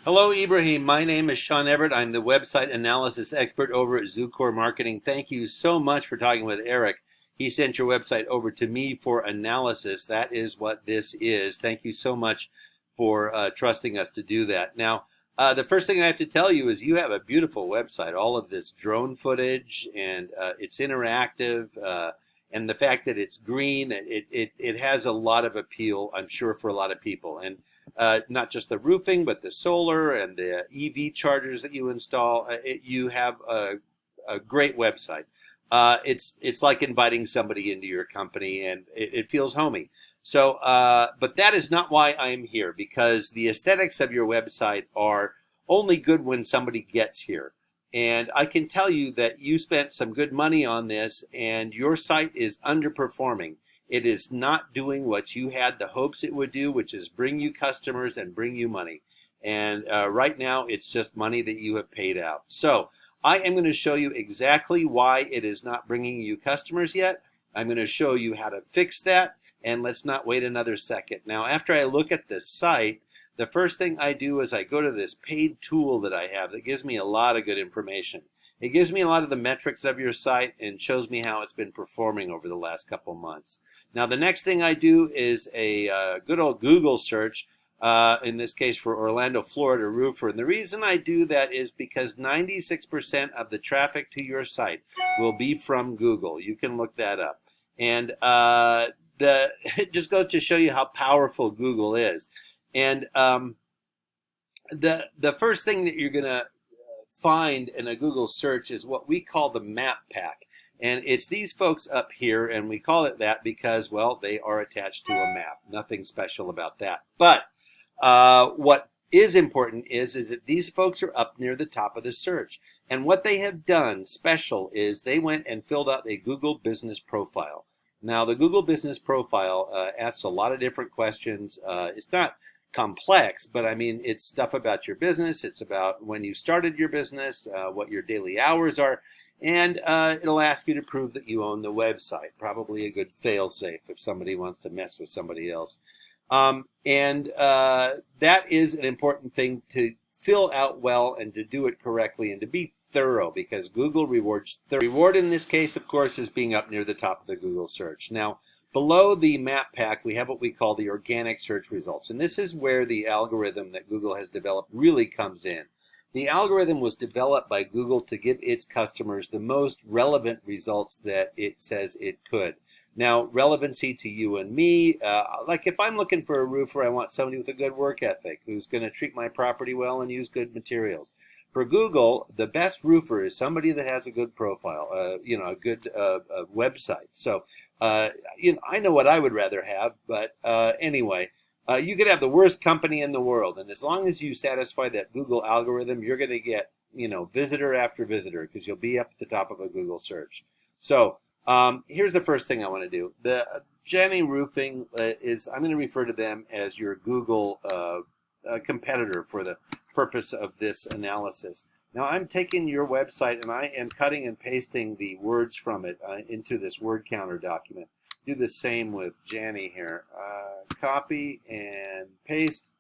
Hello, Ibrahim. My name is Sean Everett. I'm the website analysis expert over at Zucor Marketing. Thank you so much for talking with Eric. He sent your website over to me for analysis. That is what this is. Thank you so much for trusting us to do that. Now, the first thing I have to tell you is you have a beautiful website. All of this drone footage and it's interactive. And the fact that it's green, it has a lot of appeal, I'm sure, for a lot of people. And not just the roofing, but the solar and the EV chargers that you install. You have a great website. It's like inviting somebody into your company, and it feels homey. So, but that is not why I'm here, because the aesthetics of your website are only good when somebody gets here. And I can tell you that you spent some good money on this, and your site is underperforming. It is not doing what you had the hopes it would do, which is bring you customers and bring you money. And right now, it's just money that you have paid out. So I am going to show you exactly why it is not bringing you customers yet. I'm going to show you how to fix that, and let's not wait another second. Now, after I look at this site, the first thing I do is I go to this paid tool that I have that gives me a lot of good information. It gives me a lot of the metrics of your site and shows me how it's been performing over the last couple months. Now, the next thing I do is a good old Google search, in this case for Orlando, Florida roofer. And the reason I do that is because 96% of the traffic to your site will be from Google. You can look that up. And it just goes to show you how powerful Google is. And the first thing that you're going to find in a Google search is what we call the map pack. And it's these folks up here, and we call it that because, well, they are attached to a map. Nothing special about that. But what is important is that these folks are up near the top of the search. And what they have done special is they went and filled out a Google Business Profile. Now, the Google Business Profile asks a lot of different questions. It's not complex, but I mean, it's stuff about your business. It's about when you started your business, what your daily hours are, and it'll ask you to prove that you own the website. Probably a good fail-safe if somebody wants to mess with somebody else. That is an important thing to fill out well and to do it correctly and to be thorough, because Google rewards thorough. Reward in this case, of course, is being up near the top of the Google search. Now, below the map pack, we have what we call the organic search results. And this is where the algorithm that Google has developed really comes in. The algorithm was developed by Google to give its customers the most relevant results that it says it could. Now, relevancy to you and me, like if I'm looking for a roofer, I want somebody with a good work ethic who's going to treat my property well and use good materials. For Google, the best roofer is somebody that has a good profile, a good website. So, I know what I would rather have, but anyway, you could have the worst company in the world, and as long as you satisfy that Google algorithm, you're going to get, visitor after visitor, because you'll be up at the top of a Google search. So here's the first thing I want to do. The Janney Roofing I'm going to refer to them as your Google competitor for the purpose of this analysis. Now, I'm taking your website and I am cutting and pasting the words from it into this word counter document. Do the same with Janney here. Copy and paste.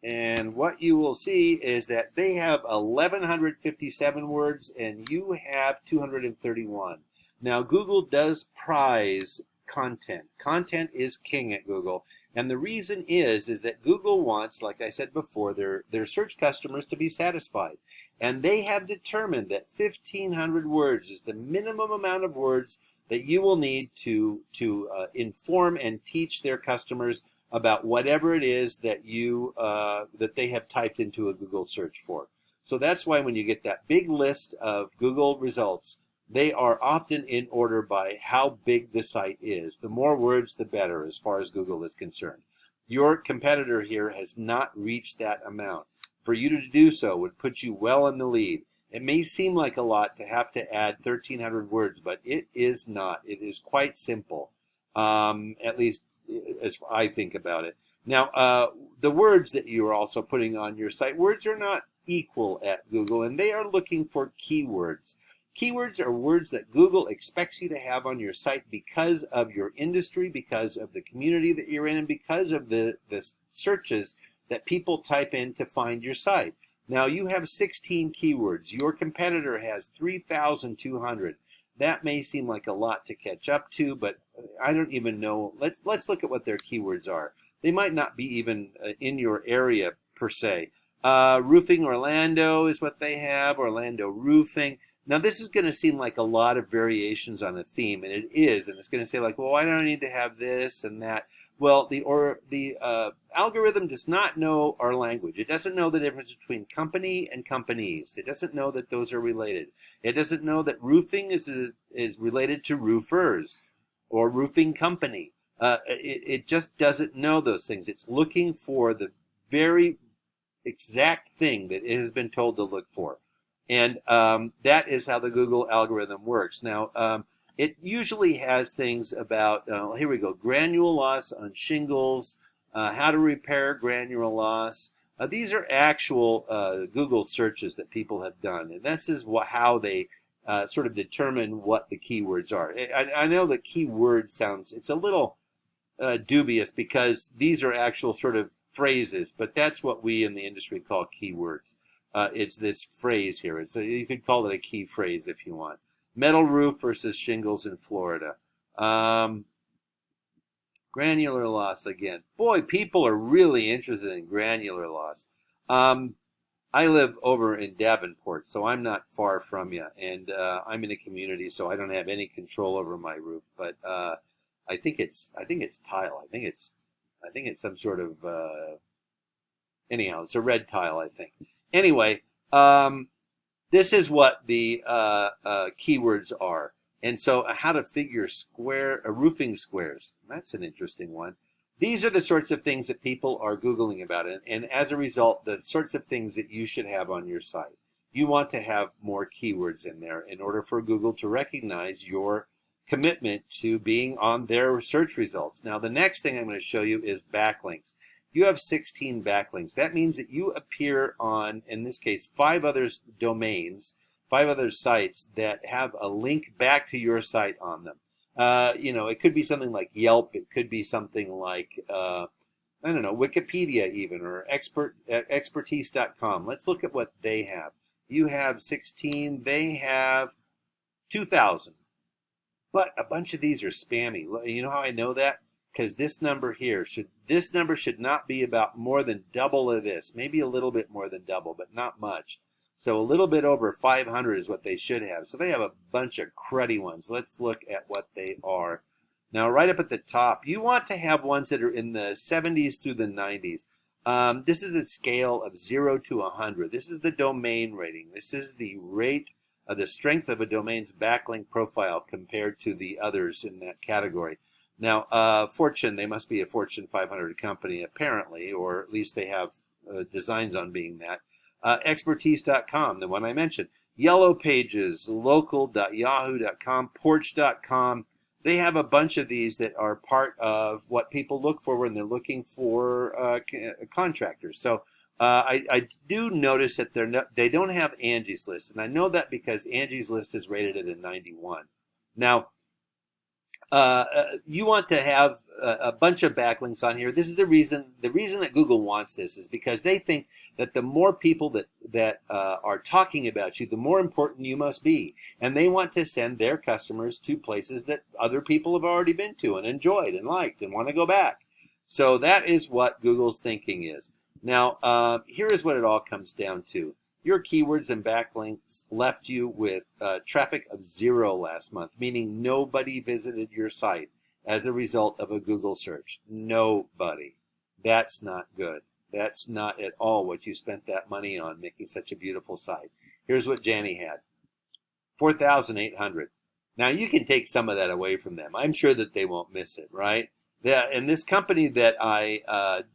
And what you will see is that they have 1,157 words and you have 231. Now, Google does prize content. Content is king at Google. And the reason is that Google wants, like I said before, their search customers to be satisfied. And they have determined that 1,500 words is the minimum amount of words that you will need to inform and teach their customers about whatever it is that that they have typed into a Google search for. So that's why when you get that big list of Google results, they are often in order by how big the site is. The more words, the better, as far as Google is concerned. Your competitor here has not reached that amount. For you to do so would put you well in the lead. It may seem like a lot to have to add 1,300 words, but it is not. It is quite simple, at least as I think about it. Now, the words that you are also putting on your site, words are not equal at Google, and they are looking for keywords. Keywords are words that Google expects you to have on your site because of your industry, because of the community that you're in, and because of the searches that people type in to find your site. Now you have 16 keywords. Your competitor has 3,200. That may seem like a lot to catch up to, but I don't even know. Let's look at what their keywords are. They might not be even in your area per se. Roofing Orlando is what they have. Orlando Roofing. Now this is going to seem like a lot of variations on a theme, and it is. And it's going to say like, well, why do I need to have this and that? Well, the algorithm does not know our language. It doesn't know the difference between company and companies. It doesn't know that those are related. It doesn't know that roofing is related to roofers or roofing company. It just doesn't know those things. It's looking for the very exact thing that it has been told to look for. And that is how the Google algorithm works. Now, it usually has things about, here we go, granule loss on shingles, how to repair granule loss. These are actual Google searches that people have done. And this is how they sort of determine what the keywords are. I know the keyword sounds, it's a little dubious because these are actual sort of phrases, but that's what we in the industry call keywords. It's this phrase here. You could call it a key phrase if you want. Metal roof versus shingles in Florida. Granular loss again. Boy, people are really interested in granular loss. I live over in Davenport, so I'm not far from you, and I'm in a community, so I don't have any control over my roof. But I think it's tile. I think it's some sort of anyhow. It's a red tile, I think. Anyway. This is what the keywords are. And so how to figure roofing squares. That's an interesting one. These are the sorts of things that people are Googling about. And as a result, the sorts of things that you should have on your site. You want to have more keywords in there in order for Google to recognize your commitment to being on their search results. Now, the next thing I'm going to show you is backlinks. You have 16 backlinks. That means that you appear on, in this case, 5 other domains, 5 other sites that have a link back to your site on them. It could be something like Yelp. It could be something like, I don't know, Wikipedia even, or expertise.com. Let's look at what they have. You have 16. They have 2,000. But a bunch of these are spammy. You know how I know that? Because this number here should not be about more than double of this, maybe a little bit more than double, but not much. So a little bit over 500 is what they should have. So they have a bunch of cruddy ones. Let's look at what they are. Now, right up at the top, you want to have ones that are in the 70s through the 90s. This is a scale of 0 to 100. This is the domain rating. This is the rate of the strength of a domain's backlink profile compared to the others in that category. Now, Fortune, they must be a Fortune 500 company, apparently, or at least they have designs on being that. Expertise.com, the one I mentioned. Yellow Pages, local.yahoo.com, porch.com. They have a bunch of these that are part of what people look for when they're looking for contractors. So I do notice that they don't have Angie's List, and I know that because Angie's List is rated at a 91. Now, you want to have a bunch of backlinks on here. This is the reason that Google wants this is because they think that the more people that are talking about you, the more important you must be. And they want to send their customers to places that other people have already been to and enjoyed and liked and want to go back. So that is what Google's thinking is. Now, here is what it all comes down to. Your keywords and backlinks left you with traffic of 0 last month, meaning nobody visited your site as a result of a Google search. Nobody. That's not good. That's not at all what you spent that money on, making such a beautiful site. Here's what Janie had. 4,800. Now, you can take some of that away from them. I'm sure that they won't miss it, right? And this company that I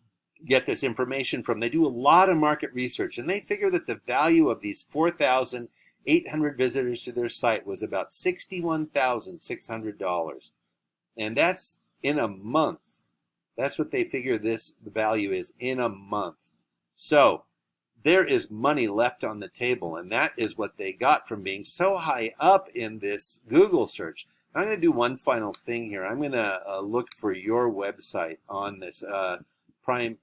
get this information from, they do a lot of market research, and they figure that the value of these 4,800 visitors to their site was about $61,600. And that's in a month. That's what they figure the value is in a month. So there is money left on the table, and that is what they got from being so high up in this Google search. I'm going to do one final thing here. I'm going to look for your website on this Prime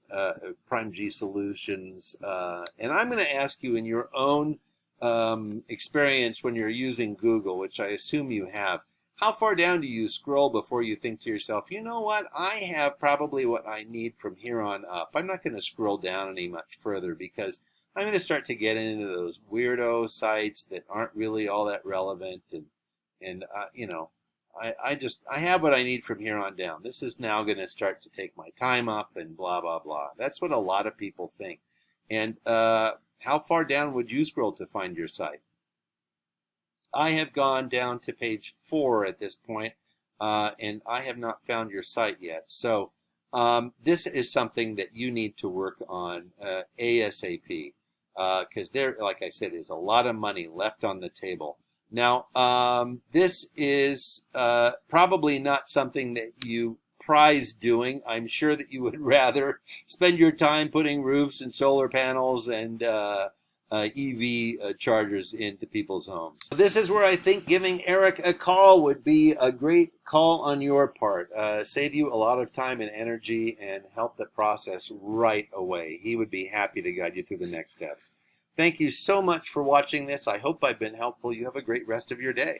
G Solutions, and I'm going to ask you in your own experience when you're using Google, which I assume you have, how far down do you scroll before you think to yourself, you know what, I have probably what I need from here on up. I'm not going to scroll down any much further because I'm going to start to get into those weirdo sites that aren't really all that relevant, and you know, I have what I need from here on down. This is now going to start to take my time up and blah blah blah. That's what a lot of people think. And how far down would you scroll to find your site? I have gone down to page 4 at this point, and I have not found your site yet. So this is something that you need to work on ASAP, because there, like I said, is a lot of money left on the table. Now, this is probably not something that you prize doing. I'm sure that you would rather spend your time putting roofs and solar panels and EV chargers into people's homes. This is where I think giving Eric a call would be a great call on your part. Save you a lot of time and energy and help the process right away. He would be happy to guide you through the next steps. Thank you so much for watching this. I hope I've been helpful. You have a great rest of your day.